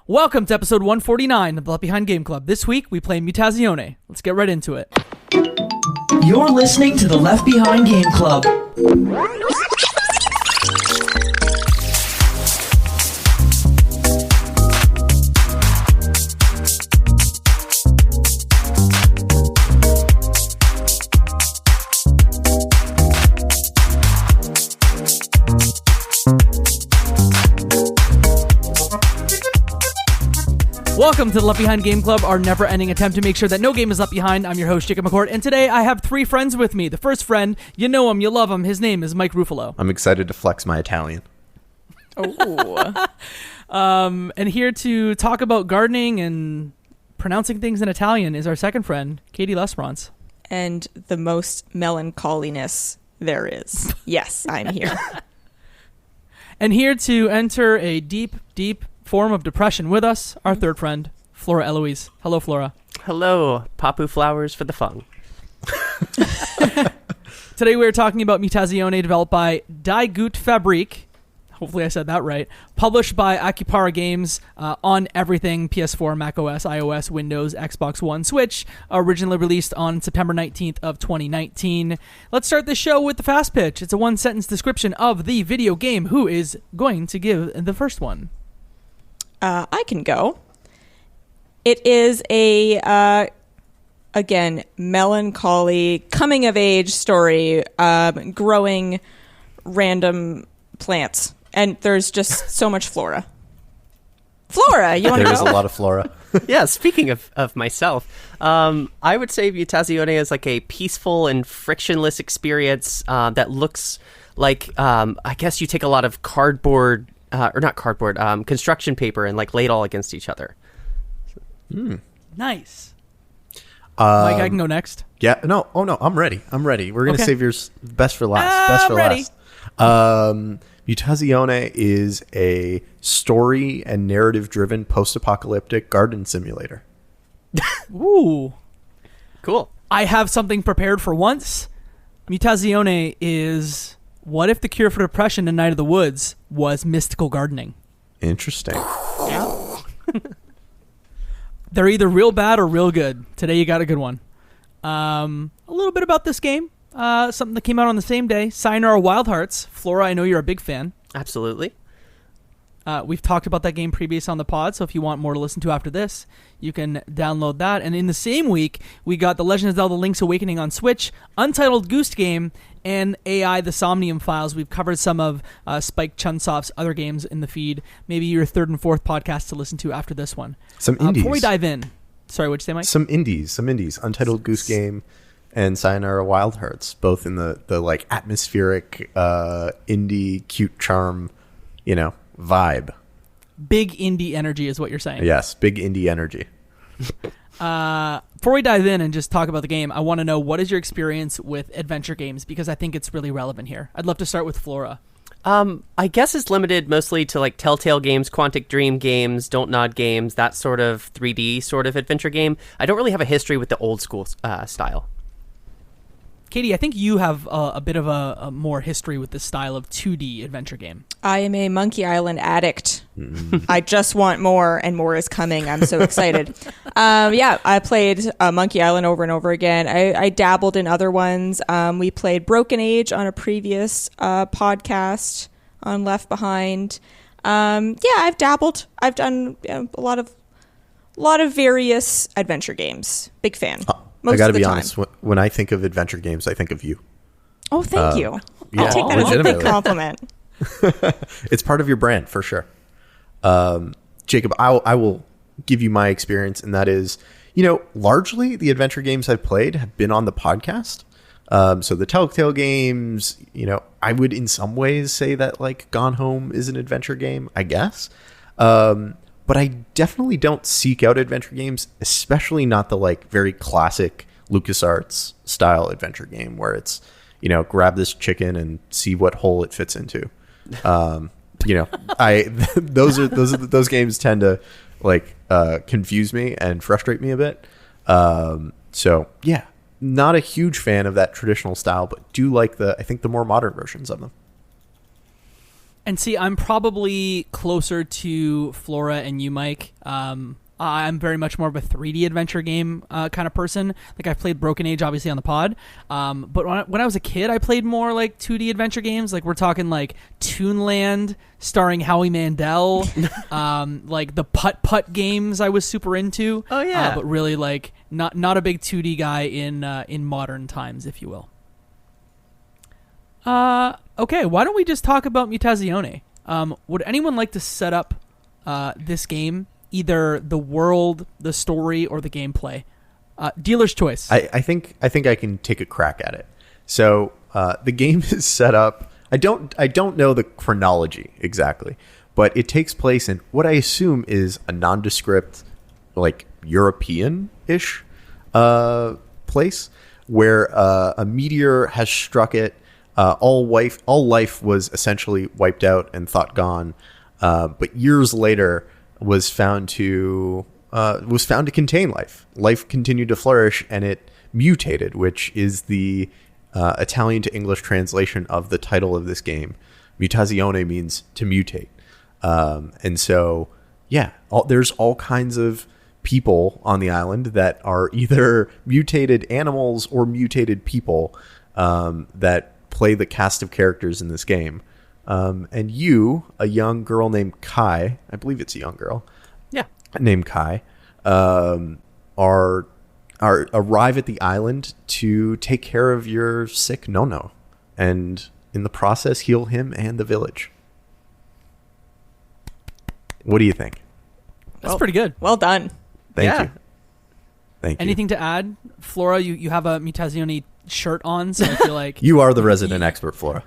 Welcome to episode 149 of the Left Behind Game Club. This week, we play Mutazione. Let's get right into it. You're listening to the Left Behind Game Club. Welcome to the Left Behind Game Club, our never-ending attempt to make sure that no game is left behind. I'm your host, Jacob McCourt, and today I have three friends with me. The first friend, you know him, you love him. His name is Mike Ruffalo. I'm excited to flex my Italian. Oh. And here to talk about gardening and pronouncing things in Italian is our second friend, Katie Lesperance. And the most melancholiness there is. Yes, I'm here. And here to enter a deep, deep form of depression with us, our third friend, Flora Eloise. Hello, Flora. Hello, Papu flowers for the fun. Today we are talking about Mutazione, developed by Gute Fabrik. Hopefully I said that right. Published by Akupara Games on everything PS4, macOS, iOS, Windows, Xbox One, Switch. Originally released on September 19th of 2019. Let's start the show with the fast pitch. It's a one-sentence description of the video game. Who is going to give the first one? I can go. It is a, again, melancholy, coming-of-age story, growing random plants. And there's just so much flora. Flora, you want to go? There's a lot of flora. Yeah, speaking of myself, I would say Mutazione is like a peaceful and frictionless experience that looks like, I guess you take a lot of cardboard, construction paper and like lay it all against each other. Nice. Mike, I can go next. Yeah, no, I'm ready. We're going to save yours best for last. Ready. Mutazione is a story and narrative-driven post-apocalyptic garden simulator. Ooh. Cool. I have something prepared for once. Mutazione is... What if the cure for depression in Night of the Woods was mystical gardening? Interesting. Yeah. They're either real bad or real good. Today you got a good one. A little bit about this game. Something that came out on the same day. Sayonara Wild Hearts. Flora, I know you're a big fan. Absolutely. We've talked about that game previous on the pod, so if you want more to listen to after this, you can download that. And in the same week, we got The Legend of Zelda Link's Awakening on Switch, Untitled Goose Game, and AI The Somnium Files. We've covered some of Spike Chunsoft's other games in the feed. Maybe your third and fourth podcast to listen to after this one. Some indies. Before we dive in, sorry, what'd you say, Mike? Some indies. Untitled Goose Game and Sayonara Wild Hearts, both in the like atmospheric indie cute charm, vibe. Big indie energy is what you're saying. Yes, big indie energy. Before we dive in and just talk about the game, I want to know, what is your experience with adventure games? Because I think it's really relevant here. I'd love to start with Flora. I guess it's limited mostly to like Telltale games, Quantic Dream games, Don't Nod games, that sort of 3D sort of adventure game. I don't really have a history with the old school style. Katie, I think you have a bit of a more history with this style of 2D adventure game. I am a Monkey Island addict. I just want more, and more is coming. I'm so excited. I played Monkey Island over and over again. I dabbled in other ones. We played Broken Age on a previous podcast on Left Behind. I've dabbled. I've done a lot of various adventure games. Big fan. I got to be honest. When I think of adventure games, I think of you. Oh, thank you. Yeah, I'll take that as a big compliment. It's part of your brand for sure. Jacob, I will give you my experience, and that is, largely the adventure games I've played have been on the podcast. So the Telltale games, I would in some ways say that like Gone Home is an adventure game, I guess. But I definitely don't seek out adventure games, especially not the like very classic LucasArts style adventure game where it's, grab this chicken and see what hole it fits into. Those games tend to like confuse me and frustrate me a bit. So yeah, not a huge fan of that traditional style, but do like I think the more modern versions of them. And see, I'm probably closer to Flora and you, Mike. I'm very much more of a 3D adventure game kind of person. Like, I've played Broken Age, obviously, on the pod. But when I was a kid, I played more, like, 2D adventure games. Like, we're talking, like, Toonland, starring Howie Mandel. Like, the Putt-Putt games I was super into. Oh, yeah. But really, like, not a big 2D guy in modern times, if you will. Okay, why don't we just talk about Mutazione? Would anyone like to set up this game? Either the world, the story, or the gameplay. Dealer's choice. I think I can take a crack at it. So the game is set up. I don't know the chronology exactly, but it takes place in what I assume is a nondescript, like European-ish place where a meteor has struck it. All life was essentially wiped out and thought gone. But years later, was found to contain life. Life continued to flourish, and it mutated, which is the Italian to English translation of the title of this game. Mutazione means to mutate, and so there's all kinds of people on the island that are either mutated animals or mutated people that play the cast of characters in this game. And you, a young girl named Kai, I believe it's a young girl, named Kai, arrive at the island to take care of your sick Nono, and in the process heal him and the village. What do you think? That's pretty good. Well done. Thank you. Thank you. Anything to add, Flora? You have a Mutazione shirt on, so I feel like you are the resident expert, Flora.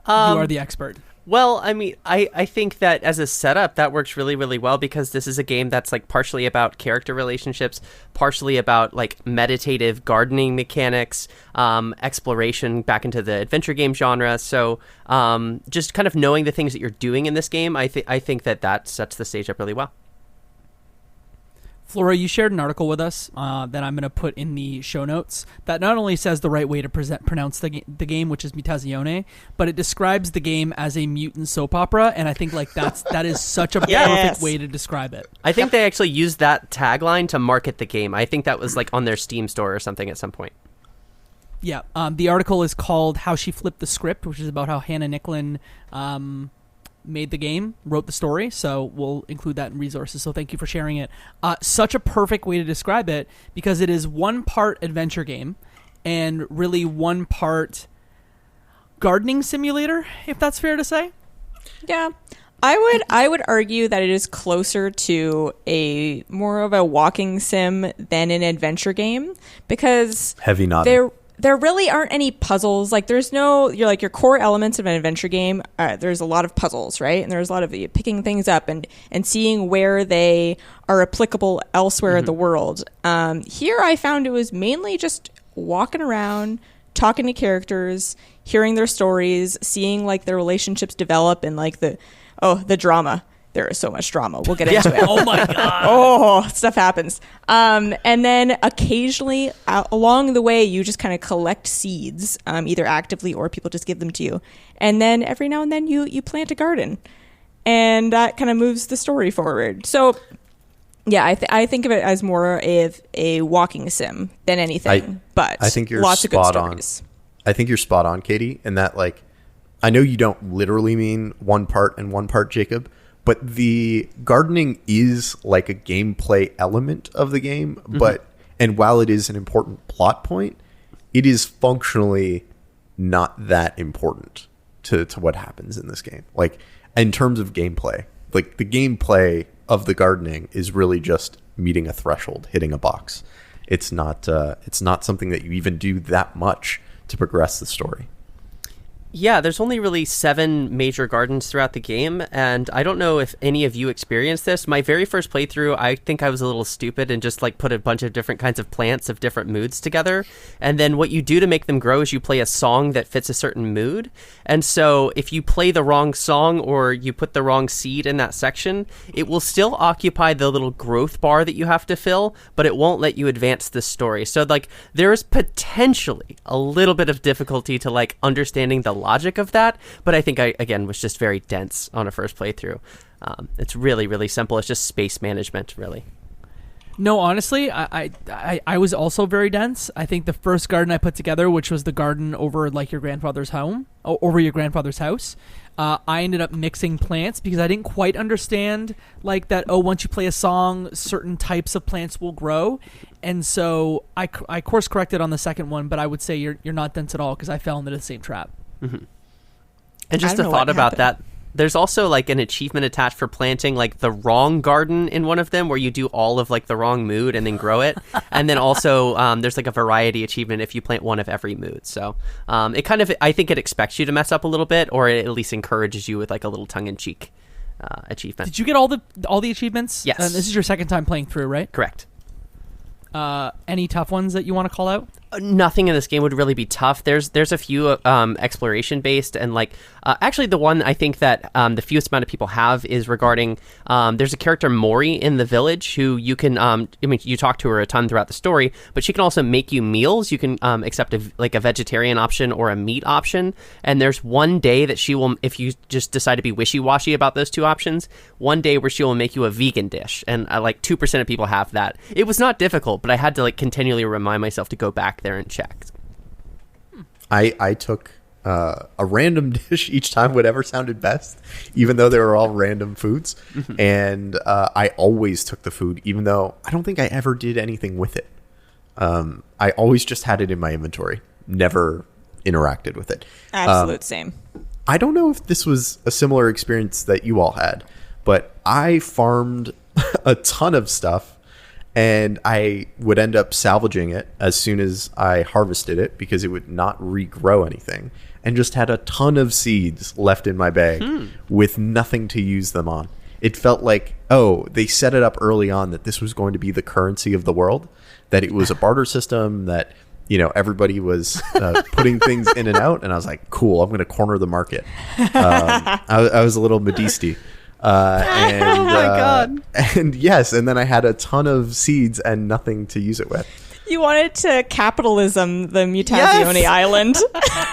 You are the expert. Well, I mean, I think that as a setup, that works really, really well because this is a game that's like partially about character relationships, partially about like meditative gardening mechanics, exploration back into the adventure game genre. So just kind of knowing the things that you're doing in this game, I think that sets the stage up really well. Flora, you shared an article with us that I'm going to put in the show notes that not only says the right way to pronounce the game, which is Mutazione, but it describes the game as a mutant soap opera, and I think like that is such a perfect way to describe it. I think they actually used that tagline to market the game. I think that was like on their Steam store or something at some point. Yeah, the article is called "How She Flipped the Script," which is about how Hannah Nicklin made the game, wrote the story, so we'll include that in resources, so thank you for sharing it. Such a perfect way to describe it, because it is one part adventure game and really one part gardening simulator, if that's fair to say. Yeah. I would argue that it is closer to a more of a walking sim than an adventure game, because heavy nodding. There really aren't any puzzles. Like, there's no, your core elements of an adventure game. There's a lot of puzzles, right? And there's a lot of picking things up and seeing where they are applicable elsewhere in the world. Here I found it was mainly just walking around, talking to characters, hearing their stories, seeing like their relationships develop, and like the drama. There is so much drama. We'll get into it. Oh my god. Oh, stuff happens. And then occasionally along the way, you just kind of collect seeds, either actively or people just give them to you. And then every now and then you plant a garden, and that kind of moves the story forward. So yeah, I think of it as more of a walking sim than anything. But I think you're lots of good spot on. stories. I think you're spot on, Katie, in that, like, I know you don't literally mean one part and one part, Jacob, but the gardening is like a gameplay element of the game. And while it is an important plot point, it is functionally not that important to what happens in this game. Like, in terms of gameplay, like the gameplay of the gardening is really just meeting a threshold, hitting a box. It's not something that you even do that much to progress the story. Yeah, there's only really 7 major gardens throughout the game, and I don't know if any of you experienced this. My very first playthrough, I think I was a little stupid and just like put a bunch of different kinds of plants of different moods together, and then what you do to make them grow is you play a song that fits a certain mood. And so if you play the wrong song or you put the wrong seed in that section, it will still occupy the little growth bar that you have to fill, but it won't let you advance the story. So like there is potentially a little bit of difficulty to like understanding the logic of that, but I think I, again, was just very dense on a first playthrough. It's really, really simple. It's just space management, really. No, honestly, I was also very dense. I think the first garden I put together, which was the garden over like your grandfather's home, over your grandfather's house, I ended up mixing plants because I didn't quite understand like that. Oh, once you play a song, certain types of plants will grow, and so I course corrected on the second one. But I would say you're not dense at all because I fell into the same trap. Mm-hmm. And just a thought about that. There's also like an achievement attached for planting like the wrong garden in one of them where you do all of like the wrong mood and then grow it. And then also there's like a variety achievement if you plant one of every mood. So it kind of, I think it expects you to mess up a little bit, or it at least encourages you with like a little tongue-in-cheek achievement. Did you get all the achievements? Yes. This is your second time playing through, right? Correct. Any tough ones that you want to call out? Nothing in this game would really be tough. There's a few exploration based, and like actually the one I think that the fewest amount of people have is regarding there's a character Mori in the village who you can I mean you talk to her a ton throughout the story, but she can also make you meals. You can accept a vegetarian option or a meat option, and there's one day that she will, if you just decide to be wishy-washy about those two options, one day where she will make you a vegan dish, and like 2% of people have that. It was not difficult, but I had to like continually remind myself to go back there and check. I took a random dish each time, whatever sounded best, even though they were all random foods. Mm-hmm. And I always took the food, even though I don't think I ever did anything with it. I always just had it in my inventory, never interacted with it. Absolute same. I don't know if this was a similar experience that you all had, but I farmed a ton of stuff. And I would end up salvaging it as soon as I harvested it because it would not regrow anything, and just had a ton of seeds left in my bag with nothing to use them on. It felt like, oh, they set it up early on that this was going to be the currency of the world, that it was a barter system, that, you know, everybody was putting things in and out. And I was like, cool, I'm going to corner the market. I was a little Medisti. Oh my God. And yes, and then I had a ton of seeds and nothing to use it with. You wanted to capitalism the Mutazione island.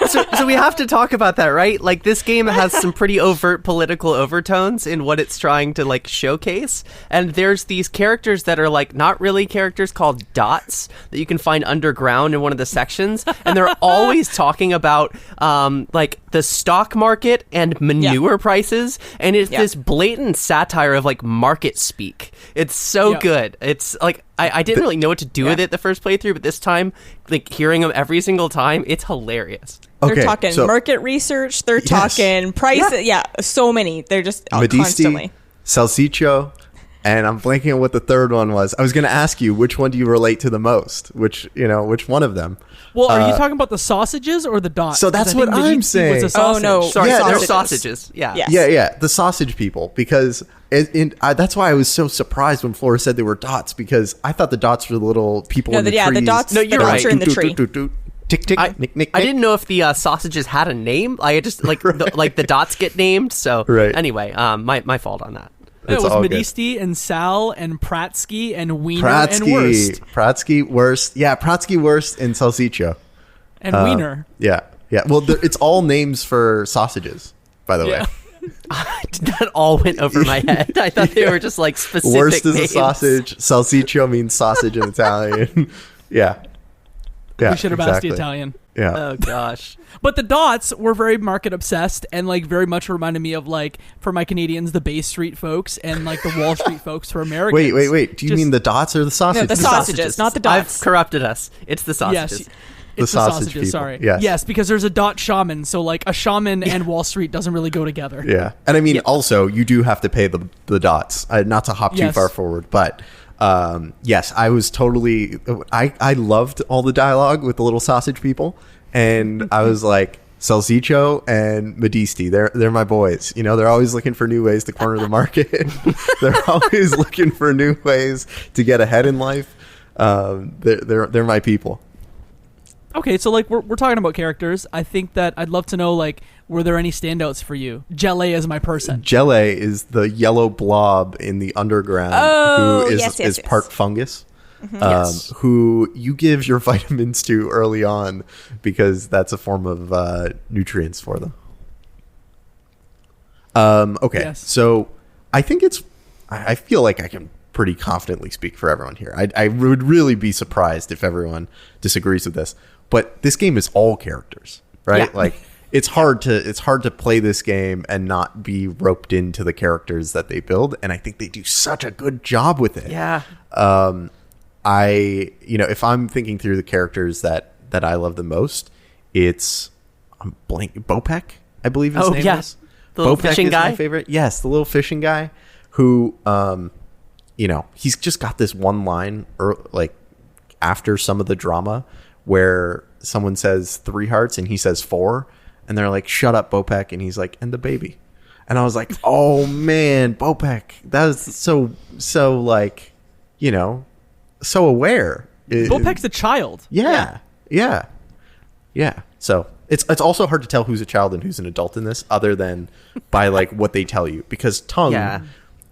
So we have to talk about that, right? Like, this game has some pretty overt political overtones in what it's trying to like showcase, and there's these characters that are like not really characters called dots that you can find underground in one of the sections, and they're always talking about like the stock market and manure prices, and it's this blatant satire of like market speak. It's so good. It's like I didn't really know what to do with it the first playthrough, but this time, like hearing them every single time, it's hilarious. They're talking market research. They're talking price. Yeah, so many. They're just constantly. Salsiccio, and I'm blanking on what the third one was. I was going to ask you, which one do you relate to the most? Which one of them? Well, are you talking about the sausages or the dots? So that's what I'm saying. Oh, no. Sorry, they're sausages. Yeah. Yes. Yeah. The sausage people, because that's why I was so surprised when Flora said they were dots, because I thought the dots were the little people in the trees. The dots. No, you're right. Are in the tree. Tick, tick, nick, nick. I didn't know if the sausages had a name. I just like the dots get named. So anyway, my fault on that. It was Medisti and Sal and Pratsky and Wiener and Wurst. Pratsky, Wurst. Yeah, Pratsky, Wurst, and Salsiccio. And Wiener. Yeah. Well, it's all names for sausages, by the way. That all went over my head. I thought they were just like specific Wurst is names. a sausage. Salsiccio means sausage in Italian. Yeah. We should have asked the Italian. Yeah. Oh gosh. But the dots were very market obsessed and like very much reminded me of, like, for my Canadians, the Bay Street folks, and like the Wall Street folks for Americans. Wait. Do you mean the dots or the sausages? No, the sausages, not the dots. I've corrupted us. It's the sausages. Yes. It's the sausages, people. sorry. Yes, because there's a dot shaman, so like a shaman and Wall Street doesn't really go together. Yeah. And I mean, also, you do have to pay the dots, not to hop too far forward, but yes, I was totally, I loved all the dialogue with the little sausage people, and I was like, Salsiccio and Medisti, they're my boys. You know, they're always looking for new ways to corner the market. They're always looking for new ways to get ahead in life. They're my people. Okay, so like we're talking about characters. I think that I'd love to know, like, were there any standouts for you? Gele is my person. Gele is the yellow blob in the underground who is part fungus. Yes. who you give your vitamins to early on because that's a form of nutrients for them. Okay, Yes. so I think I feel like I can pretty confidently speak for everyone here. I would really be surprised if everyone disagrees with this, but this game is all characters, right? Yeah. Like it's hard to play this game and not be roped into the characters that they build, and I think they do such a good job with it. Yeah. If I'm thinking through the characters that I love the most, I'm blank Bopek, I believe his name is. The little Bopek fishing is guy. my favorite. Yes, the little fishing guy who he's just got this one line like after some of the drama where someone says 3 hearts and he says 4 and they're like, shut up, Bopek, and he's like, and the baby. And I was like, oh man, Bopek, that is so like, so aware. Bopek's a child. Yeah. So it's also hard to tell who's a child and who's an adult in this, other than by like what they tell you. Because Tongue,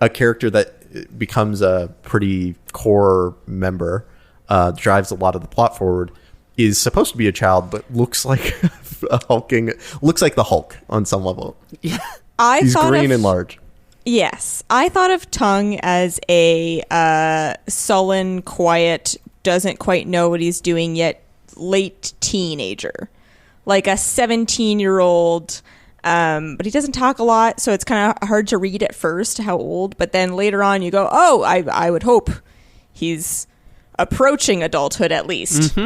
a character that becomes a pretty core member, drives a lot of the plot forward, is supposed to be a child, but looks like looks like the Hulk on some level. Yeah. He's green and large. Yes. I thought of Tongue as a sullen, quiet, doesn't quite know what he's doing yet, late teenager. Like a 17-year-old, but he doesn't talk a lot, so it's kind of hard to read at first how old. But then later on you go, oh, I would hope he's approaching adulthood at least.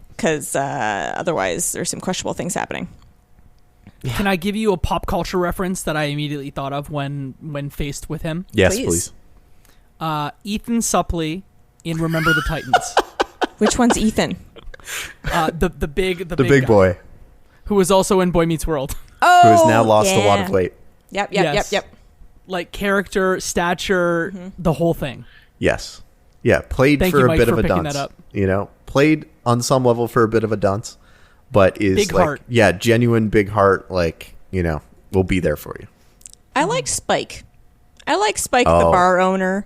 Because otherwise there's some questionable things happening. Yeah. Can I give you a pop culture reference that I immediately thought of when faced with him? Yes, please. Ethan Suplee in Remember the Titans. Which one's Ethan? The big big guy, boy who was also in Boy Meets World. Oh, who has now lost a lot of weight. Yep. Like character, stature, the whole thing. Yes. Yeah, played Thank for you, a Mike, bit for of a picking dunce. that up. Played on some level for a bit of a dunce, but is Big like, heart. yeah, genuine big heart. Like, will be there for you. I like Spike. The bar owner.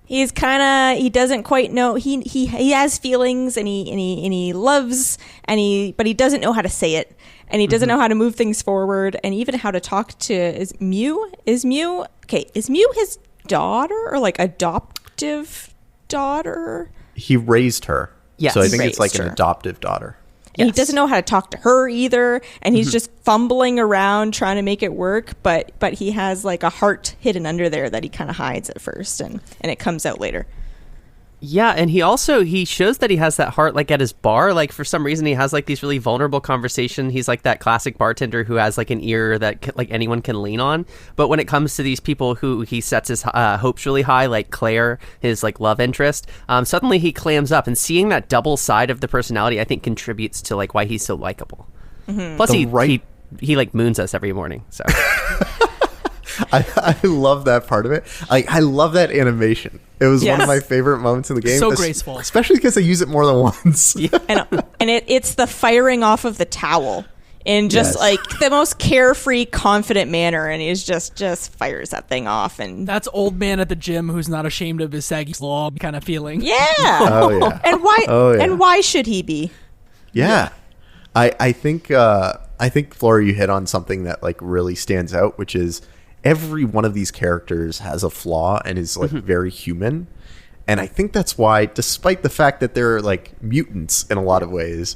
He's he doesn't quite know. He has feelings and he loves but he doesn't know how to say it, and he doesn't know how to move things forward, and even how to talk to is Mew his daughter or like adoptive daughter? He raised her. Yes. So I think it's like Raised an her. adoptive daughter. And he Yes. doesn't know how to talk to her either, and he's just fumbling around trying to make it work, but he has like a heart hidden under there that he kind of hides at first, and it comes out later. Yeah, and he shows that he has that heart like at his bar. Like for some reason he has like these really vulnerable conversations. He's like that classic bartender who has like an ear that like anyone can lean on. But when it comes to these people who he sets his hopes really high, like Claire, his like love interest, suddenly he clams up. And seeing that double side of the personality, I think contributes to like why he's so likable. Plus he like moons us every morning. So I love that part of it. I love that animation. It was one of my favorite moments in the game. So graceful. Especially because they use it more than once. And it's the firing off of the towel in just Yes. like the most carefree, confident manner, and he's just fires that thing off, and That's old man at the gym who's not ashamed of his saggy slob kind of feeling. yeah. Oh, yeah. And why? Oh, yeah. And why should he be? Yeah. I think Flora, you hit on something that like really stands out, which is every one of these characters has a flaw and is like very human. And I think that's why, despite the fact that they're like mutants in a lot of ways,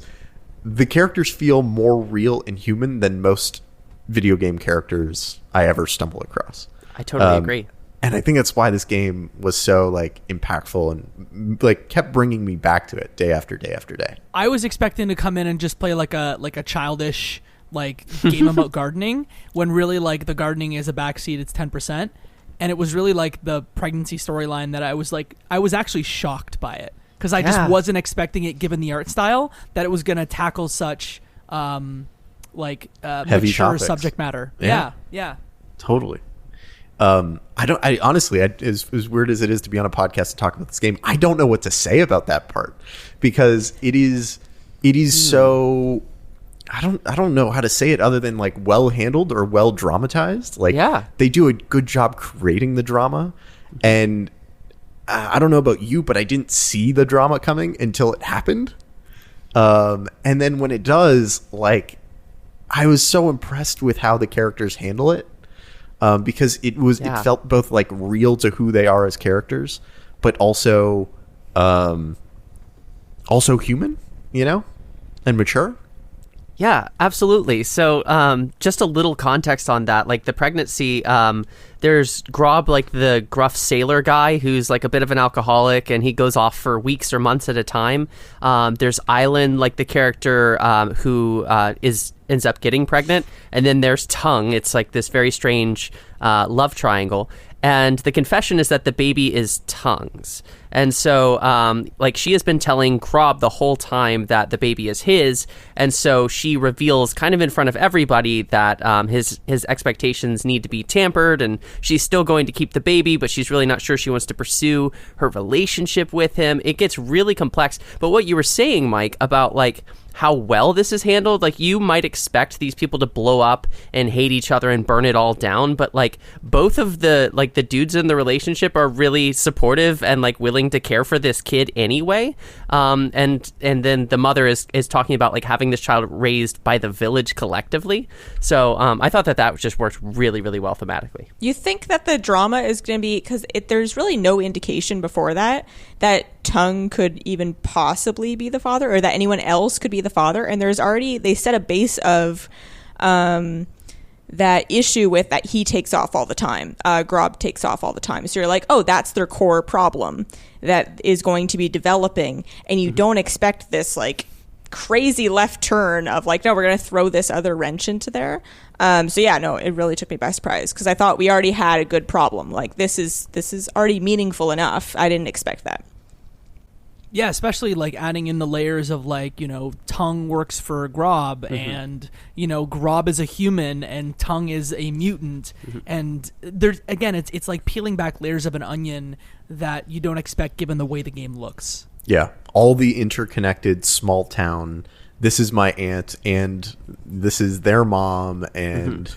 the characters feel more real and human than most video game characters I ever stumble across. I totally agree. And I think that's why this game was so like impactful and like kept bringing me back to it day after day after day. I was expecting to come in and just play like a childish like game about gardening, when really like the gardening is a backseat. It's 10%, and it was really like the pregnancy storyline that I was actually shocked by it, because I just wasn't expecting it, given the art style, that it was going to tackle such heavy mature topics. subject matter. Yeah. Yeah. Totally. I honestly, as weird as it is to be on a podcast to talk about this game, I don't know what to say about that part, because it is so, I don't know how to say it other than like well handled or well dramatized. Like, Yeah. they do a good job creating the drama, and I don't know about you, but I didn't see the drama coming until it happened. And then when it does, like, I was so impressed with how the characters handle it, because it felt both like real to who they are as characters, but also human, and mature. Yeah, absolutely. So just a little context on that. Like the pregnancy, there's Grob, like the gruff sailor guy who's like a bit of an alcoholic and he goes off for weeks or months at a time. There's Island, like the character who ends up getting pregnant. And then there's Tongue. It's like this very strange love triangle. And the confession is that the baby is Tongue's. And so, like, she has been telling Grob the whole time that the baby is his. And so she reveals kind of in front of everybody that his expectations need to be tampered. And she's still going to keep the baby, but she's really not sure she wants to pursue her relationship with him. It gets really complex. But what you were saying, Mike, about, like, how well this is handled, like, you might expect these people to blow up and hate each other and burn it all down, but like both of the dudes in the relationship are really supportive and like willing to care for this kid anyway. And then the mother is talking about like having this child raised by the village collectively. So I thought that just worked really, really well thematically. You think that the drama is going to be, because there's really no indication before that Tongue could even possibly be the father, or that anyone else could be the father. And there's already, they set a base of that issue with that he takes off all the time. Grob takes off all the time. So you're like, oh, that's their core problem that is going to be developing. And you don't expect this like crazy left turn of like, no, we're going to throw this other wrench into there. So yeah, no, it really took me by surprise because I thought we already had a good problem. Like this is already meaningful enough. I didn't expect that. Yeah, especially like adding in the layers of like, Tongue works for Grob and, Grob is a human and Tongue is a mutant. And there's, again, it's like peeling back layers of an onion that you don't expect given the way the game looks. Yeah, all the interconnected small town. This is my aunt, and this is their mom, and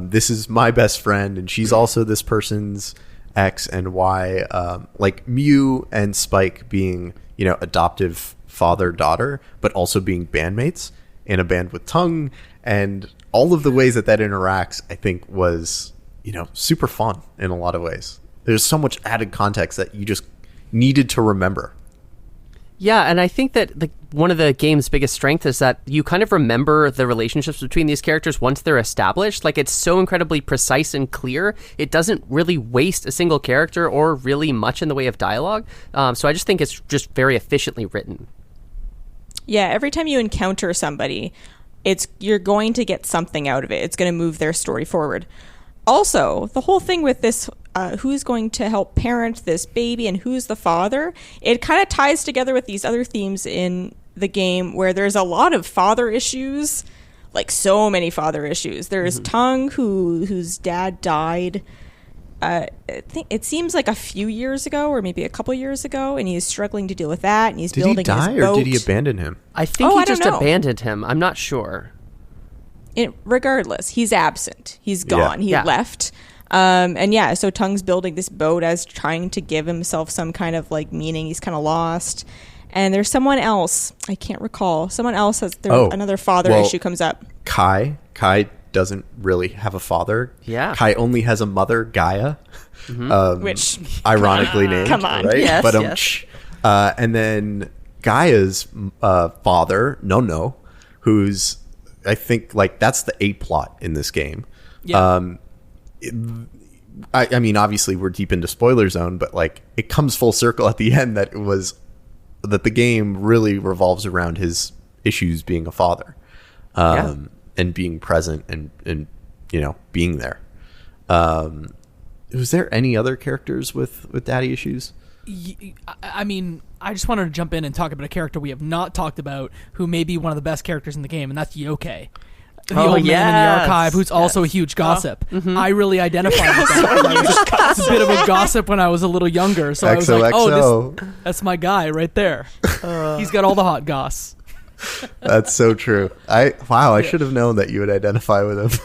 this is my best friend, and she's also this person's X and Y. Like Mew and Spike being, adoptive father-daughter, but also being bandmates in a band with Tongue, and all of the ways that interacts, I think was, super fun in a lot of ways. There's so much added context that you just needed to remember. Yeah, and I think that one of the game's biggest strength is that you kind of remember the relationships between these characters once they're established. Like, it's so incredibly precise and clear. It doesn't really waste a single character or really much in the way of dialogue. So I just think it's just very efficiently written. Yeah, every time you encounter somebody, you're going to get something out of it. It's going to move their story forward. Also, the whole thing with this, who's going to help parent this baby and who's the father, it kind of ties together with these other themes in the game where there's a lot of father issues, like so many father issues. There's Tongue, whose dad died, I think it seems like a few years ago or maybe a couple years ago, and he's struggling to deal with that, and he's building his boat. Did he die or did he abandon him? I think he just abandoned him. I'm not sure. Regardless, he's absent. He's gone. He left. So Tongue's building this boat as trying to give himself some kind of like meaning. He's kind of lost. And there's someone else. I can't recall. Someone else has another father issue comes up. Kai doesn't really have a father. Yeah. Kai only has a mother, Gaia. Which ironically named. Come on. Right? Yes, yes. And then Gaia's father, No, who's I think like that's the A plot in this game. Yeah. I mean, obviously we're deep into spoiler zone, but like it comes full circle at the end that the game really revolves around his issues being a father, and being present and being there. Was there any other characters with daddy issues? I mean, I just wanted to jump in and talk about a character we have not talked about who may be one of the best characters in the game, and that's Yoke. The old man in the archive who's also a huge gossip. I really identified with that. I was a bit of a gossip when I was a little younger, so I was like, that's my guy right there. He's got all the hot goss. That's so true. I should have known that you would identify with him.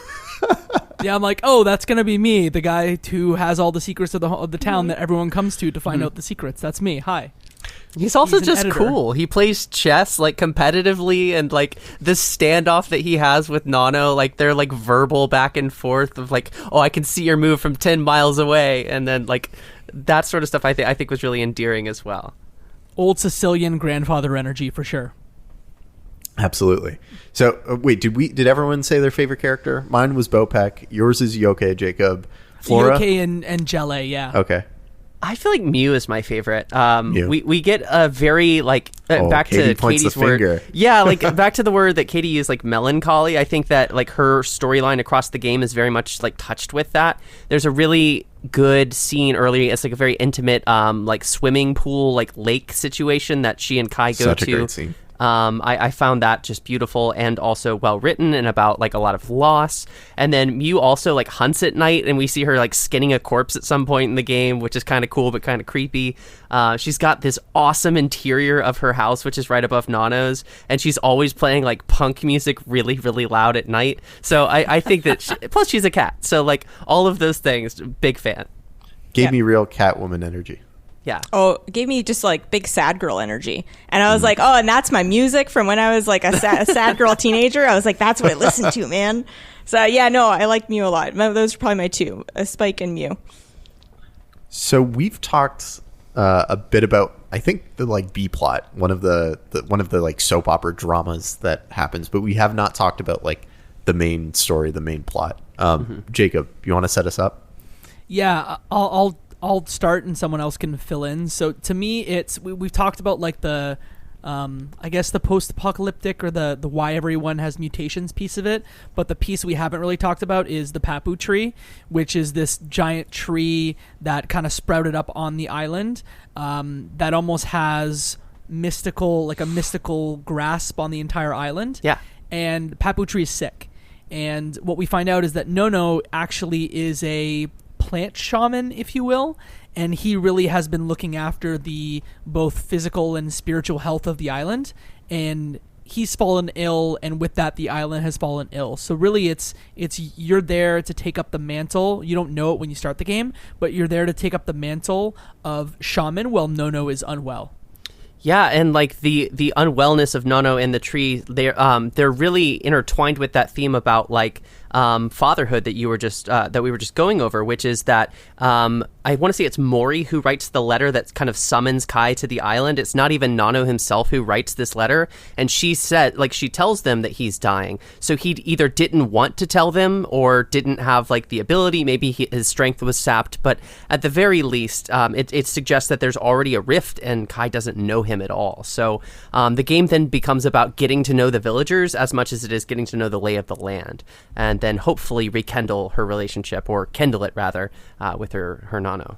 Yeah, I'm like, oh, that's gonna be me, the guy who has all the secrets of the town that everyone comes to find out the secrets. That's me. Hi. He's also He's an just editor. cool. He plays chess like competitively, and like this standoff that he has with Nano, like they're like verbal back and forth of like, oh, I can see your move from 10 miles away, and then like that sort of stuff. I think was really endearing as well. Old Sicilian grandfather energy for sure. Absolutely. So wait, did everyone say their favorite character? Mine was Bopek. Yours is Yoke, Jacob. Flora. Yoke and Gele, yeah. Okay. I feel like Mew is my favorite. Mew. We get a very like back Katie to points Katie's the word. finger. Yeah, like back to the word that Katie used, like melancholy. I think that like her storyline across the game is very much like touched with that. There's a really good scene early. It's like a very intimate like swimming pool, like lake situation that she and Kai go Such to. a great scene. I found that just beautiful and also well written and about like a lot of loss. And then Mew also like hunts at night, and we see her like skinning a corpse at some point in the game, which is kind of cool but kind of creepy. She's got this awesome interior of her house, which is right above Nano's, and she's always playing like punk music really, really loud at night. So I think that plus she's a cat, so like all of those things, big fan. Gave me real Catwoman energy. Yeah. Oh, it gave me just like big sad girl energy. And I was like, oh, and that's my music from when I was like a sad girl teenager. I was like, that's what I listened to, man. So yeah, no, I like Mew a lot. Those are probably my two, Spike and Mew. So we've talked a bit about, I think, the like B plot, one of the like soap opera dramas that happens, but we have not talked about like the main story, the main plot. Jacob, you want to set us up? Yeah, I'll start and someone else can fill in. So to me, it's we've talked about like the I guess the post-apocalyptic or the why everyone has mutations piece of it, but the piece we haven't really talked about is the Papu tree, which is this giant tree that kind of sprouted up on the island that almost has a mystical grasp on the entire island. Yeah. And Papu tree is sick. And what we find out is that Nono actually is a plant shaman, if you will, and he really has been looking after the both physical and spiritual health of the island, and he's fallen ill, and with that the island has fallen ill. So really it's you're there to take up the mantle. You don't know it when you start the game, but you're there to take up the mantle of shaman while Nono is unwell. Yeah, and like the unwellness of Nono and the tree, they're really intertwined with that theme about like fatherhood that we were just going over, which is that I want to say it's Mori who writes the letter that kind of summons Kai to the island. It's not even Nono himself who writes this letter, and she tells them that he's dying. So he either didn't want to tell them or didn't have like the ability. Maybe his strength was sapped, but at the very least, it suggests that there's already a rift, and Kai doesn't know him at all. So the game then becomes about getting to know the villagers as much as it is getting to know the lay of the land, and then hopefully rekindle her relationship, or kindle it rather, with her Nano.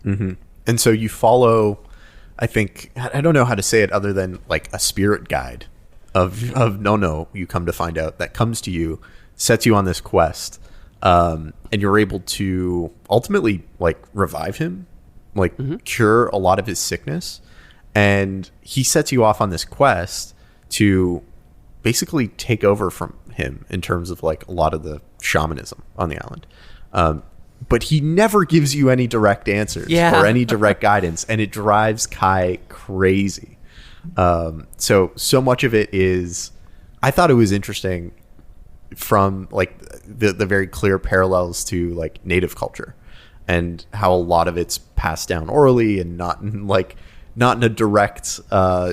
Mm-hmm. And so you follow, I think, I don't know how to say it other than like a spirit guide of Nono, you come to find out, that comes to you, sets you on this quest, and you're able to ultimately like revive him, like cure a lot of his sickness. And he sets you off on this quest to basically take over from him in terms of like a lot of the shamanism on the island. But he never gives you any direct answers or any direct guidance, and it drives Kai crazy. So much of it is, I thought it was interesting from like the very clear parallels to like native culture, and how a lot of it's passed down orally and not in a direct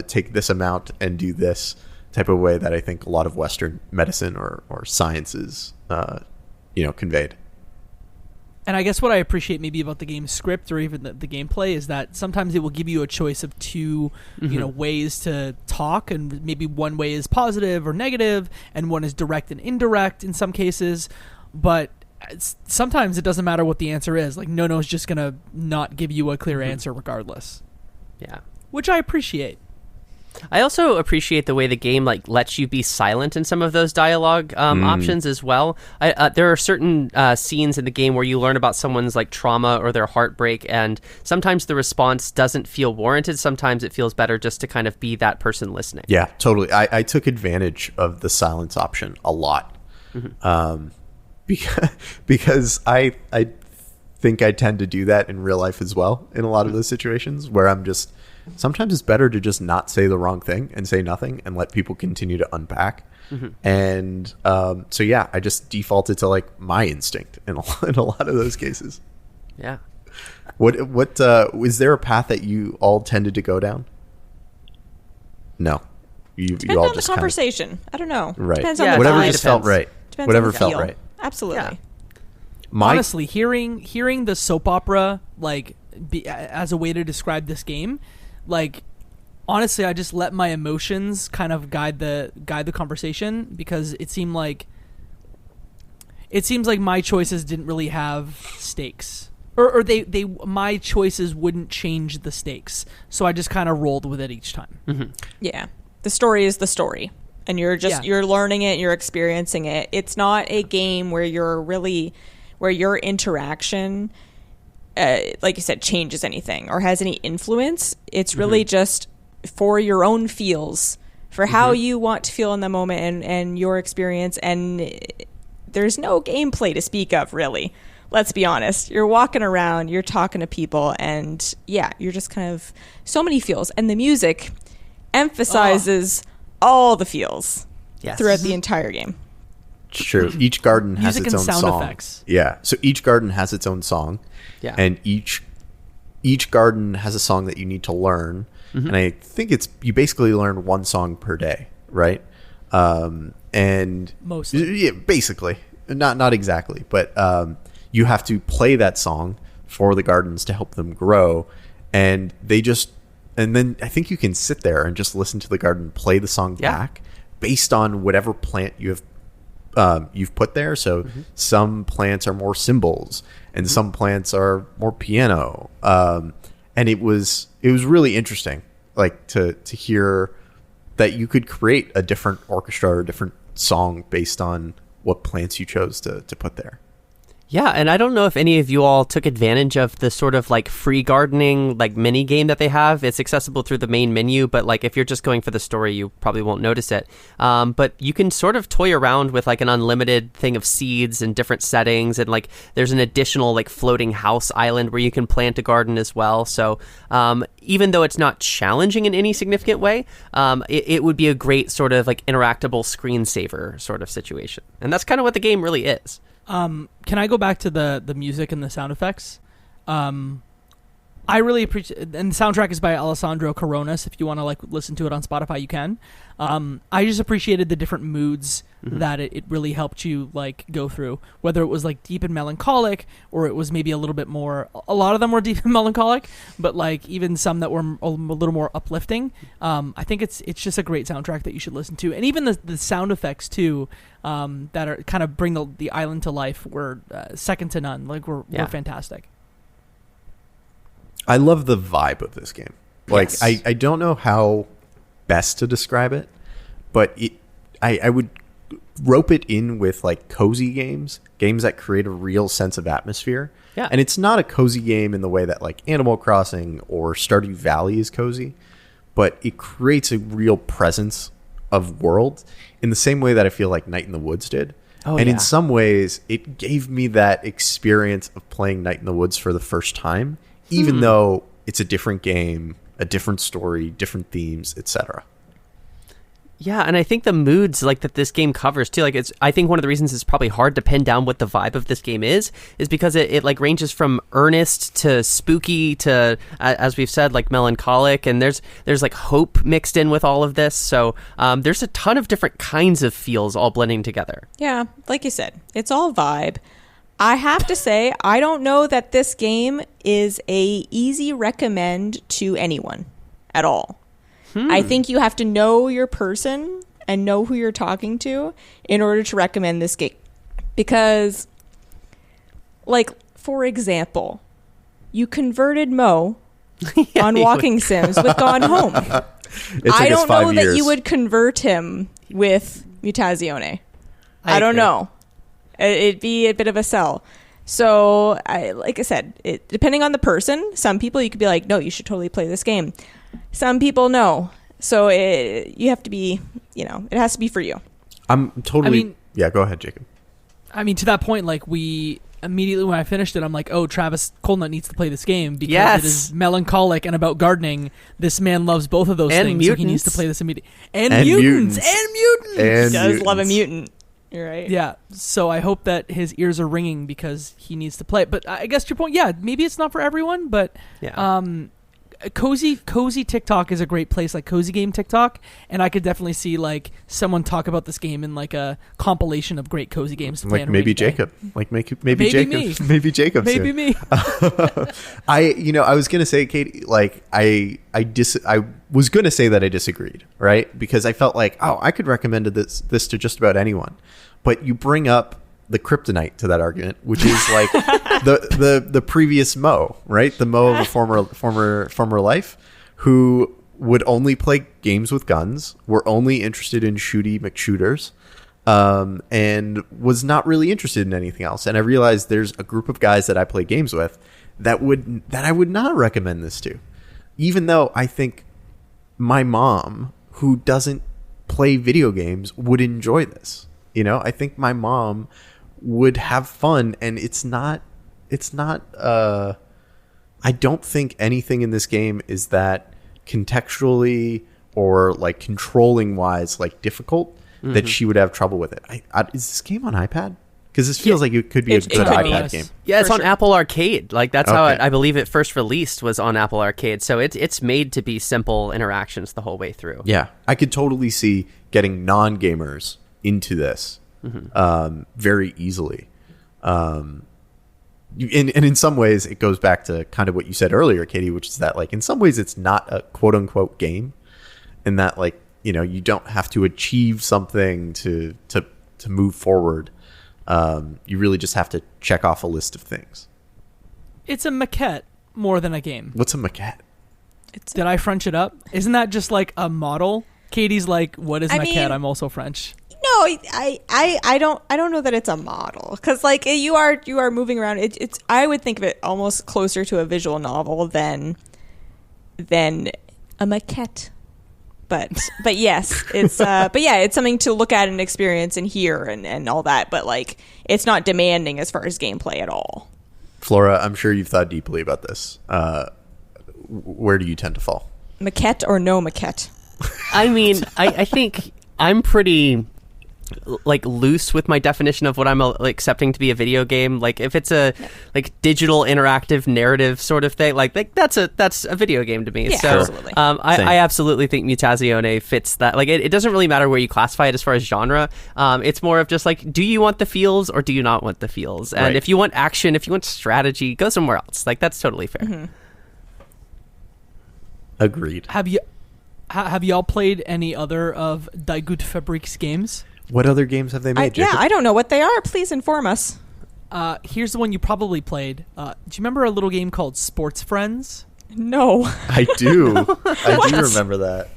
take this amount and do this type of way that I think a lot of Western medicine or sciences conveyed. And I guess what I appreciate maybe about the game's script or even the gameplay is that sometimes it will give you a choice of two, ways to talk, and maybe one way is positive or negative, and one is direct and indirect in some cases. But sometimes it doesn't matter what the answer is. Like Nono's just gonna not give you a clear answer regardless. Yeah, which I appreciate. I also appreciate the way the game like lets you be silent in some of those dialogue options as well. There are certain scenes in the game where you learn about someone's like trauma or their heartbreak, and sometimes the response doesn't feel warranted. Sometimes it feels better just to kind of be that person listening. Yeah, totally. I took advantage of the silence option a lot. because I think I tend to do that in real life as well in a lot of those situations where I'm just sometimes it's better to just not say the wrong thing and say nothing and let people continue to unpack. And so yeah, I just defaulted to like my instinct in a lot of those cases. Yeah. What is there a path that you all tended to go down? No. You Depends all on just the conversation. I don't know. Right. Depends Yeah, on the whatever vibe. just felt right. Depends Whatever on the felt feel. right. Absolutely. Honestly, hearing the soap opera like as a way to describe this game, like honestly, I just let my emotions kind of guide the conversation because it seems like my choices didn't really have stakes, or they my choices wouldn't change the stakes, so I just kind of rolled with it each time. Yeah. The story is the story. And you're learning it, you're experiencing it. It's not a game where your interaction, like you said, changes anything or has any influence. It's really just for your own feels, for how you want to feel in the moment and your experience. And there's no gameplay to speak of, really. Let's be honest. You're walking around, you're talking to people, and yeah, you're just kind of so many feels. And the music emphasizes all the feels throughout the entire game. It's true. Each garden has Music its and own sound song. effects. Yeah. So each garden has its own song. Yeah. And each garden has a song that you need to learn. And I think you basically learn one song per day, right? And Mostly. yeah, basically. Not exactly, but you have to play that song for the gardens to help them grow. And then I think you can sit there and just listen to the garden play the song back based on whatever plant you've put there. So some plants are more cymbals and some plants are more piano. And it was really interesting, like to hear that you could create a different orchestra or a different song based on what plants you chose to put there. Yeah, and I don't know if any of you all took advantage of the sort of like free gardening like mini game that they have. It's accessible through the main menu, but like if you're just going for the story, you probably won't notice it. But you can sort of toy around with like an unlimited thing of seeds and different settings, and like there's an additional like floating house island where you can plant a garden as well. So even though it's not challenging in any significant way, it would be a great sort of like interactable screensaver sort of situation. And that's kind of what the game really is. Can I go back to the music and the sound effects? I really appreciate, and the soundtrack is by Alessandro Coronas. If you want to like listen to it on Spotify, you can. I just appreciated the different moods that it really helped you like go through, whether it was like deep and melancholic, or it was maybe a little bit more. A lot of them were deep and melancholic, but like even some that were a little more uplifting. I think it's just a great soundtrack that you should listen to, and even the sound effects too, that are kind of bring the island to life were second to none. Like were fantastic. I love the vibe of this game. Like Yes. I don't know how best to describe it, but I would rope it in with like cozy games that create a real sense of atmosphere. Yeah. And it's not a cozy game in the way that like Animal Crossing or Stardew Valley is cozy, but it creates a real presence of world in the same way that I feel like Night in the Woods did. In some ways, it gave me that experience of playing Night in the Woods for the first time, even though it's a different game, a different story, different themes, etc. Yeah, and I think the moods like that this game covers too, like I think one of the reasons it's probably hard to pin down what the vibe of this game is because it like ranges from earnest to spooky to as we've said, like melancholic, and there's like hope mixed in with all of this. So there's a ton of different kinds of feels all blending together. Yeah, like you said, it's all vibe. I have to say, I don't know that this game is a easy recommend to anyone at all. I think you have to know your person and know who you're talking to in order to recommend this game. Because, like, for example, you converted Mo on Walking Sims with Gone Home. I don't know that you would convert him with Mutazione. I don't know. It'd be a bit of a sell. So, like I said, depending on the person, some people you could be like, no, you should totally play this game. Some people no. So you have to be, it has to be for you. I'm totally... yeah, go ahead, Jacob. I mean, to that point, like we immediately when I finished it, I'm like, oh, Travis Colnut needs to play this game because Yes. it is melancholic and about gardening. This man loves both of those And things, so he needs mutants. to play this immediately. And And mutants! mutants. And mutants! And He does love a mutants. mutant. You're right. Yeah, so I hope that his ears are ringing because he needs to play it. But I guess to your point, yeah, maybe it's not for everyone, but Yeah. cozy TikTok is a great place, like Cozy Game TikTok, and I could definitely see like someone talk about this game in like a compilation of great cozy games to play. Like on a maybe rainy day. Jacob. Like maybe Maybe Jacob. me. Maybe Jacob. Maybe soon. me. I was gonna say, Katie, like I was gonna say that I disagreed, right? Because I felt like, oh, I could recommend this to just about anyone, but you bring up the kryptonite to that argument, which is like the previous Mo, right? The Mo of a former life, who would only play games with guns, were only interested in shooty McShooters, and was not really interested in anything else. And I realized there's a group of guys that I play games with that I would not recommend this to, even though I think my mom, who doesn't play video games, would enjoy this. You know, I think my mom would have fun, and it's not I don't think anything in this game is that contextually or like controlling wise like difficult that she would have trouble with it. Is this game on iPad? Because this feels like it could be a It good could be. iPad game. Yeah, it's For on sure. Apple Arcade. Like that's how Okay. I believe it first released was on Apple Arcade. So it's made to be simple interactions the whole way through. Yeah, I could totally see getting non-gamers into this very easily. And in some ways, it goes back to kind of what you said earlier, Katie, which is that like in some ways it's not a quote unquote game, and that like you don't have to achieve something to move forward. You really just have to check off a list of things. It's a maquette more than a game. What's a maquette? Did I French it up? Isn't that just like a model? Katie's like, what is I maquette? mean- I'm also French. No, I don't know that it's a model because like you are moving around. It's I would think of it almost closer to a visual novel than a maquette. But yes, it's but yeah, it's something to look at and experience and hear and all that. But like, it's not demanding as far as gameplay at all. Flora, I'm sure you've thought deeply about this. Where do you tend to fall? Maquette or no maquette? I mean, I think I'm pretty like loose with my definition of what I'm accepting to be a video game. Like if it's a like digital interactive narrative sort of thing, like that's a video game to me. Yeah, so absolutely. I absolutely think Mutazione fits that. Like it doesn't really matter where you classify it as far as genre. It's more of just like, do you want the feels or do you not want the feels? And Right. if you want action, if you want strategy, go somewhere else. Like that's totally fair. Agreed. Have y'all played any other of Die Gute Fabrik's games? What other games have they made, Jacob? I don't know what they are. Please inform us. Here's the one you probably played. Do you remember a little game called Sports Friends? No. I do. I do remember that.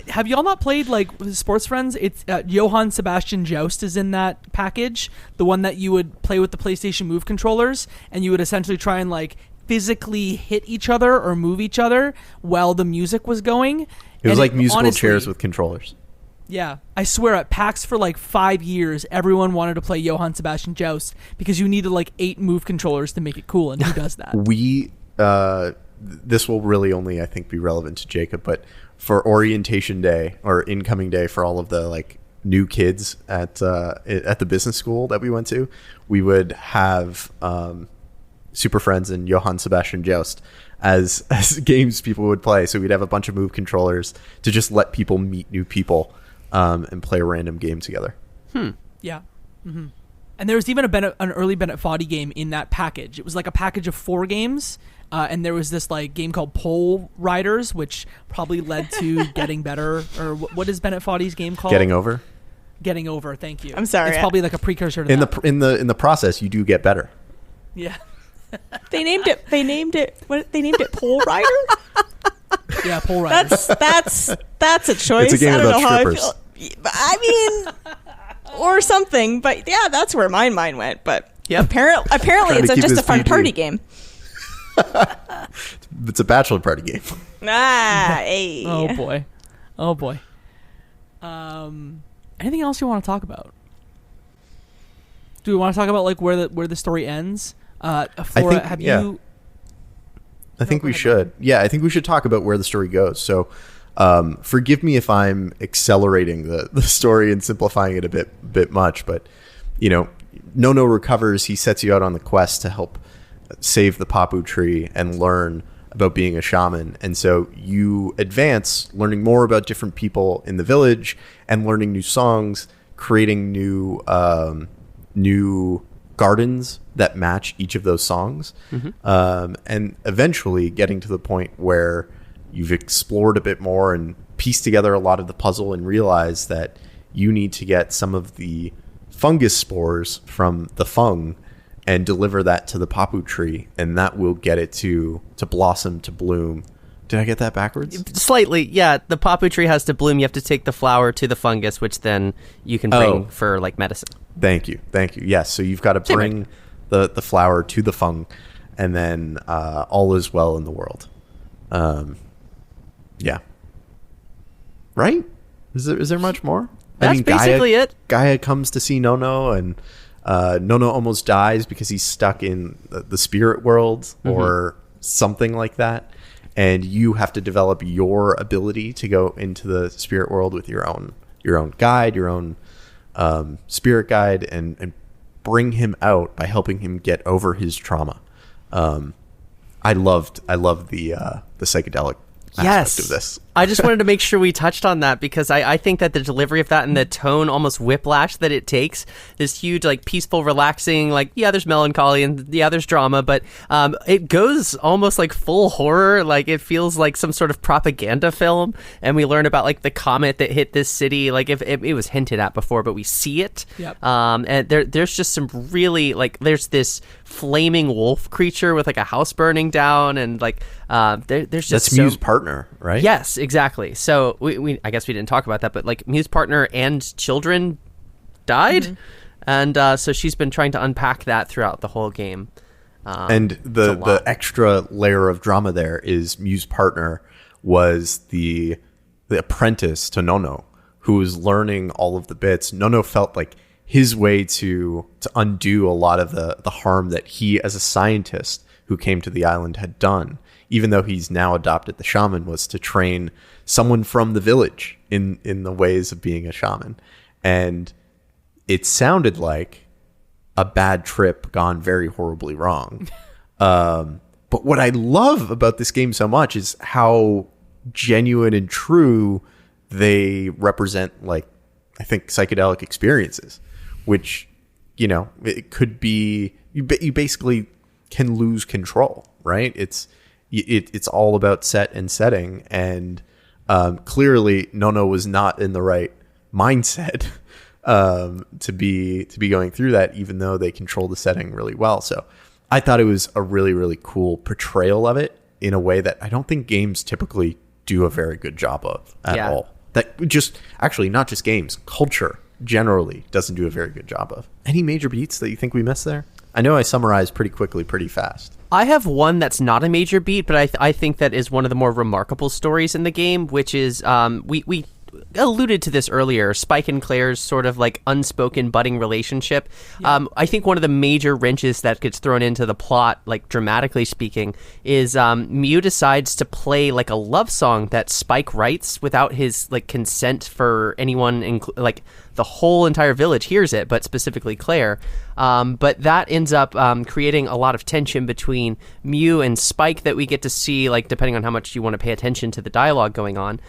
Have y'all not played like Sports Friends? It's Johann Sebastian Joust is in that package, the one that you would play with the PlayStation Move controllers, and you would essentially try and like physically hit each other or move each other while the music was going. It was And like musical honestly, chairs with controllers. Yeah, I swear at PAX for like 5 years, everyone wanted to play Johann Sebastian Joust because you needed like 8 move controllers to make it cool, and who does that? This will really only, I think, be relevant to Jacob, but for orientation day or incoming day for all of the like new kids at the business school that we went to, we would have Super Friends and Johann Sebastian Joust as games people would play. So we'd have a bunch of move controllers to just let people meet new people and play a random game together. Yeah. Mm-hmm. And there was even an early Bennett Foddy game in that package. It was like a package of 4 games, and there was this like game called Pole Riders, which probably led to Getting Better, or what is Bennett Foddy's game called? Getting Over. Getting Over. Thank you. I'm sorry. It's probably like a precursor to In that. the process, you do get better. Yeah. They named it Pole Rider? Yeah, Pole Riders. That's a choice. It's a game I don't about know how strippers. I feel. I mean, or something, but yeah, that's where my mind went. But Yep. apparently Trying it's to keep just a this fun PG. party game. It's a bachelor party game. Hey. Oh boy. Anything else you want to talk about? Do we want to talk about like where the story ends? Flora, you? I think we should. Yeah, I think we should talk about where the story goes. So, forgive me if I'm accelerating the story and simplifying it a bit much, but Nono recovers. He sets you out on the quest to help save the Papu tree and learn about being a shaman. And so you advance, learning more about different people in the village and learning new songs, creating new gardens that match each of those songs. And eventually getting to the point where you've explored a bit more and pieced together a lot of the puzzle and realized that you need to get some of the fungus spores from the fung and deliver that to the Papu tree, and that will get it to blossom, to bloom. Did I get that backwards? Slightly, yeah. The Papu tree has to bloom. You have to take the flower to the fungus, which then you can bring for like medicine. Thank you. Yes, so you've got to bring the flower to the fung, and then all is well in the world. Yeah. Right? Is there much more? That's basically it. Gaia comes to see Nono, and Nono almost dies because he's stuck in the spirit world or something like that. And you have to develop your ability to go into the spirit world with your own guide, your own spirit guide, and bring him out by helping him get over his trauma. I loved the psychedelic aspect of this. I just wanted to make sure we touched on that because I think that the delivery of that and the tone, almost whiplash that it takes, this huge, like, peaceful, relaxing, like, yeah, there's melancholy and yeah, there's drama, but it goes almost like full horror. Like, it feels like some sort of propaganda film, and we learn about, like, the comet that hit this city. Like, if it was hinted at before, but we see it. Yep. And there's just some really, like, there's this flaming wolf creature with, like, a house burning down, and, like, there's just that's Mew's partner, right? Yes, exactly. So we I guess we didn't talk about that, but like Mew's partner and children died, and so she's been trying to unpack that throughout the whole game. And the extra layer of drama there is Mew's partner was the apprentice to Nono, who was learning all of the bits. Nono felt like his way to undo a lot of the harm that he, as a scientist who came to the island, had done, even though he's now adopted the shaman, was to train someone from the village in the ways of being a shaman. And it sounded like a bad trip gone very horribly wrong. But what I love about this game so much is how genuine and true they represent, like, I think, psychedelic experiences, which, it could be, you basically can lose control, right? It's all about set and setting, and clearly Nono was not in the right mindset to be going through that, even though they control the setting really well. So I thought it was a really, really cool portrayal of it in a way that I don't think games typically do a very good job of at all. That just, actually, not just games, culture generally doesn't do a very good job of. Any major beats that you think we missed there? I know I summarized pretty quickly, pretty fast. I have one that's not a major beat, but I think that is one of the more remarkable stories in the game, which is we alluded to this earlier, Spike and Claire's sort of like unspoken budding relationship. Yeah. I think one of the major wrenches that gets thrown into the plot, like dramatically speaking, is Mew decides to play like a love song that Spike writes without his like consent for anyone, like the whole entire village hears it, but specifically Claire. But that ends up creating a lot of tension between Mew and Spike that we get to see, like, depending on how much you want to pay attention to the dialogue going on.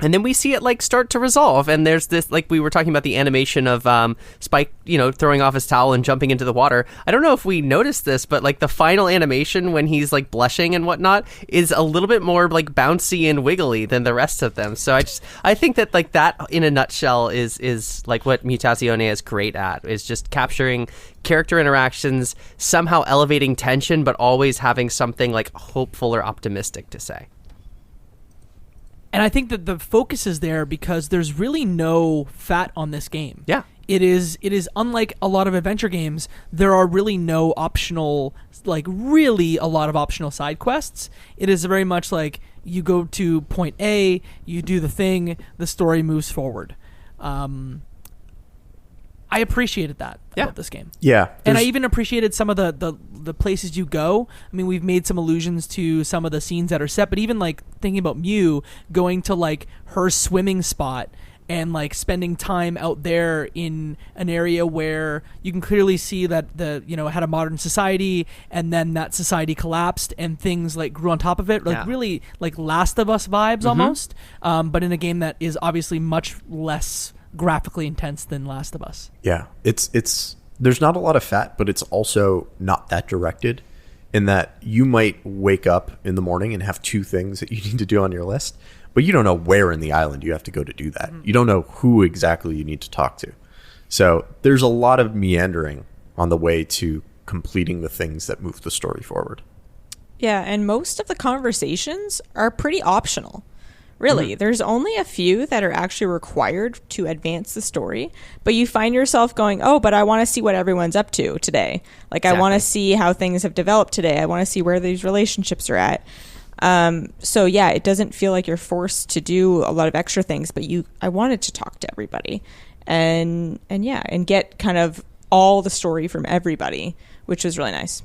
And then we see it like start to resolve, and there's this, like we were talking about, the animation of Spike, throwing off his towel and jumping into the water. I don't know if we noticed this, but like the final animation when he's like blushing and whatnot is a little bit more like bouncy and wiggly than the rest of them. So I think that like that in a nutshell is like what Mutazione is great at, is just capturing character interactions, somehow elevating tension, but always having something like hopeful or optimistic to say. And I think that the focus is there because there's really no fat on this game. Yeah. It is unlike a lot of adventure games. There are really no optional, like really a lot of optional side quests. It is very much like you go to point A, you do the thing, the story moves forward. I I appreciated that Yeah. about this game. Yeah. And I there's- even appreciated some of the places you go. I mean, we've made some allusions to some of the scenes that are set, but even like thinking about Mew going to like her swimming spot and like spending time out there in an area where you can clearly see that it had a modern society, and then that society collapsed and things like grew on top of it, like Yeah. really like Last of Us vibes almost, but in a game that is obviously much less graphically intense than Last of Us. Yeah, it's there's not a lot of fat, but it's also not that directed in that you might wake up in the morning and have two things that you need to do on your list, but you don't know where in the island you have to go to do that. You don't know who exactly you need to talk to. So there's a lot of meandering on the way to completing the things that move the story forward. Yeah, and most of the conversations are pretty optional. Really, there's only a few that are actually required to advance the story, but you find yourself going, oh, but I want to see what everyone's up to today. Like, I want to see how things have developed today. I want to see where these relationships are at. So yeah, it doesn't feel like you're forced to do a lot of extra things, but I wanted to talk to everybody and get kind of all the story from everybody, which was really nice.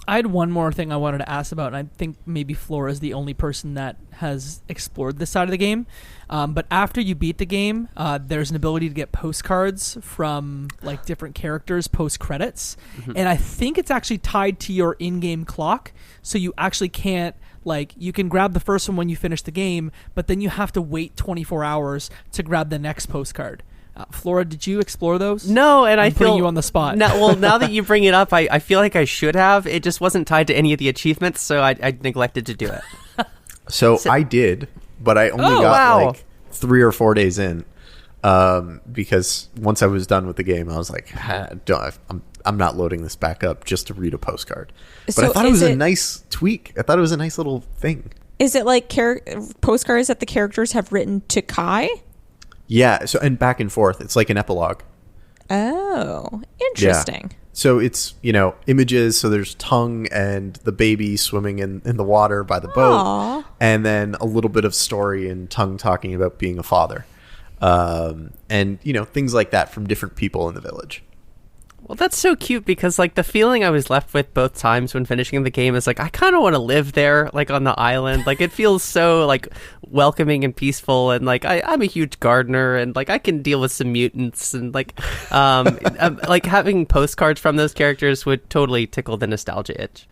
I had one more thing I wanted to ask about, and I think maybe Flora is the only person that has explored this side of the game. But after you beat the game, there's an ability to get postcards from like different characters post credits, and I think it's actually tied to your in-game clock, so you actually can't you can grab the first one when you finish the game, but then you have to wait 24 hours to grab the next postcard. Flora, did you explore those? No, and I I'm putting feel you on the spot. Now that you bring it up, I feel like I should have. It just wasn't tied to any of the achievements, so I neglected to do it. So I did, but I only got wow. like 3 or 4 days in, because once I was done with the game, I was like, I'm not loading this back up just to read a postcard. But So I thought it was is a it- nice tweak. I thought it was a nice little thing. Is it like postcards that the characters have written to Kai? Yeah. So and back and forth. It's like an epilogue. Oh, interesting. So it's, images. So there's Tongue and the baby swimming in the water by the boat. Aw. And then a little bit of story and Tongue talking about being a father. And, things like that from different people in the village. Well, that's so cute because, like, the feeling I was left with both times when finishing the game is, like, I kind of want to live there, like, on the island. Like, it feels so, like, welcoming and peaceful. And, like, I'm a huge gardener and, like, I can deal with some mutants. And, like, like, having postcards from those characters would totally tickle the nostalgia itch.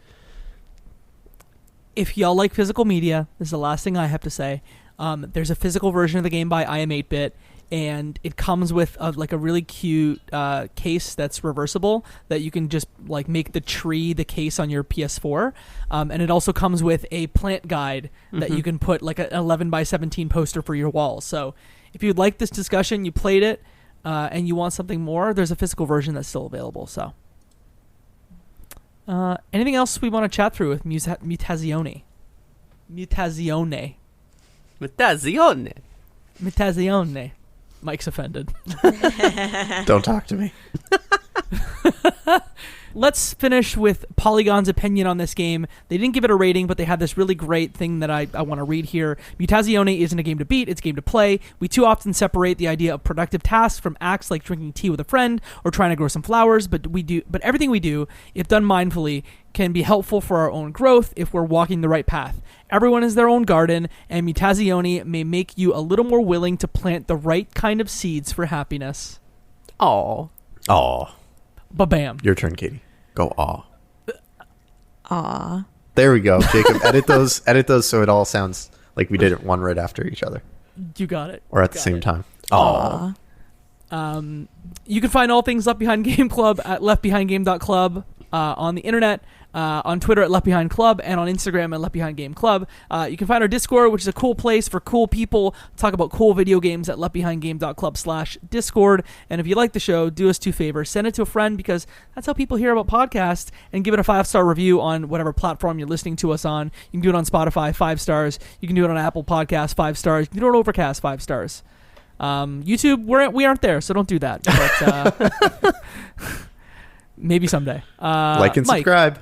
If y'all like physical media, this is the last thing I have to say. There's a physical version of the game by I Am 8-Bit, and it comes with a really cute case that's reversible that you can just like make the tree the case on your PS4, and it also comes with a plant guide that you can put like an 11 by 17 poster for your wall. So if you'd like this discussion, you played it, and you want something more, there's a physical version that's still available. So anything else we want to chat through with Mutazione? Mutazione. Mike's offended. Don't talk to me. Let's finish with Polygon's opinion on this game. They didn't give it a rating, but they had this really great thing that I want to read here. Mutazione isn't a game to beat, it's a game to play. We too often separate the idea of productive tasks from acts like drinking tea with a friend or trying to grow some flowers, but everything we do, if done mindfully, can be helpful for our own growth if we're walking the right path. Everyone has their own garden, and Mutazione may make you a little more willing to plant the right kind of seeds for happiness. Aw. Aw. Ba-bam. Your turn, Katie. Go aw. Aw. There we go. Jacob, edit those so it all sounds like we did it one right after each other. You got it. Or at the same time. Aw. You can find all things Left Behind Game Club at leftbehindgame.club, on the internet, on Twitter at Left Behind Club, and on Instagram at Left Behind Game Club. You can find our Discord, which is a cool place for cool people to talk about cool video games at leftbehindgame.club/Discord. And if you like the show, do us two favors. Send it to a friend, because that's how people hear about podcasts, and give it a 5-star review on whatever platform you're listening to us on. You can do it on Spotify, 5 stars. You can do it on Apple Podcasts, 5 stars. You can do it on Overcast, 5 stars. YouTube, we aren't there, so don't do that. But maybe someday. Like and Mike, subscribe.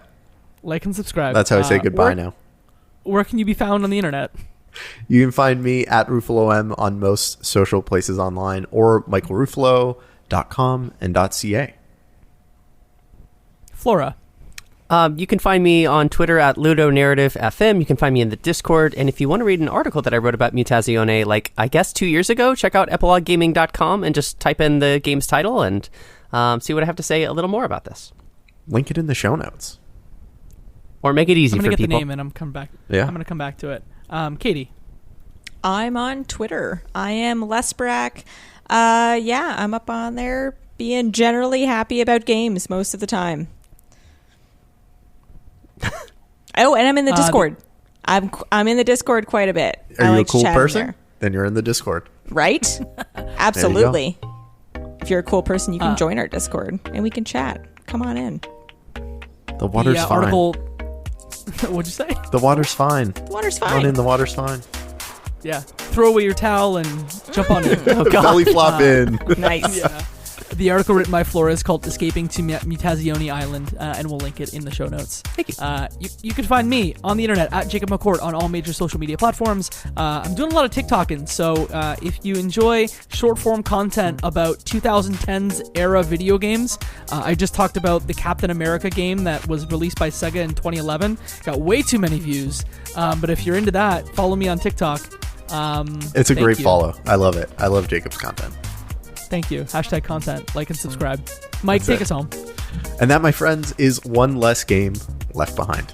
like and subscribe. That's how I say goodbye now. Where can you be found on the internet? You can find me at RuffaloM on most social places online, or michaelruffalo.com and .ca. Flora. You can find me on Twitter at LudoNarrativeFM. You can find me in the Discord. And if you want to read an article that I wrote about Mutazione, like, I guess 2 years ago, check out epiloguegaming.com and just type in the game's title and see what I have to say a little more about this. Link it in the show notes. Or make it easy I'm for gonna get people. the name and I'm coming back. Yeah. I'm gonna come back to it. Katie. I'm on Twitter. I am Lesbrack. I'm up on there being generally happy about games most of the time. Oh, and I'm in the Discord. I'm in the Discord quite a bit. Are I you like a cool to chat in person? there. Then you're in the Discord. Right? Absolutely. If you're a cool person, you can join our Discord and we can chat. Come on in. The water's fine. Article. What'd you say? The water's fine. Water's Come fine. on in, the water's fine. Yeah. Throw away your towel and jump on it. Belly flop in. Nice. Yeah. The article written by Flora is called "Escaping to Mutazione Island," and we'll link it in the show notes. Thank you. You can find me on the internet at Jacob McCourt on all major social media platforms. I'm doing a lot of TikToking, so if you enjoy short form content about 2010s era video games, I just talked about the Captain America game that was released by Sega in 2011. Got way too many views, but if you're into that, follow me on TikTok. It's a Thank great you. follow. I love it. I love Jacob's content. Thank you. Hashtag content. Like and subscribe. Mike, That's take it. us home. And that, my friends, is one less game left behind.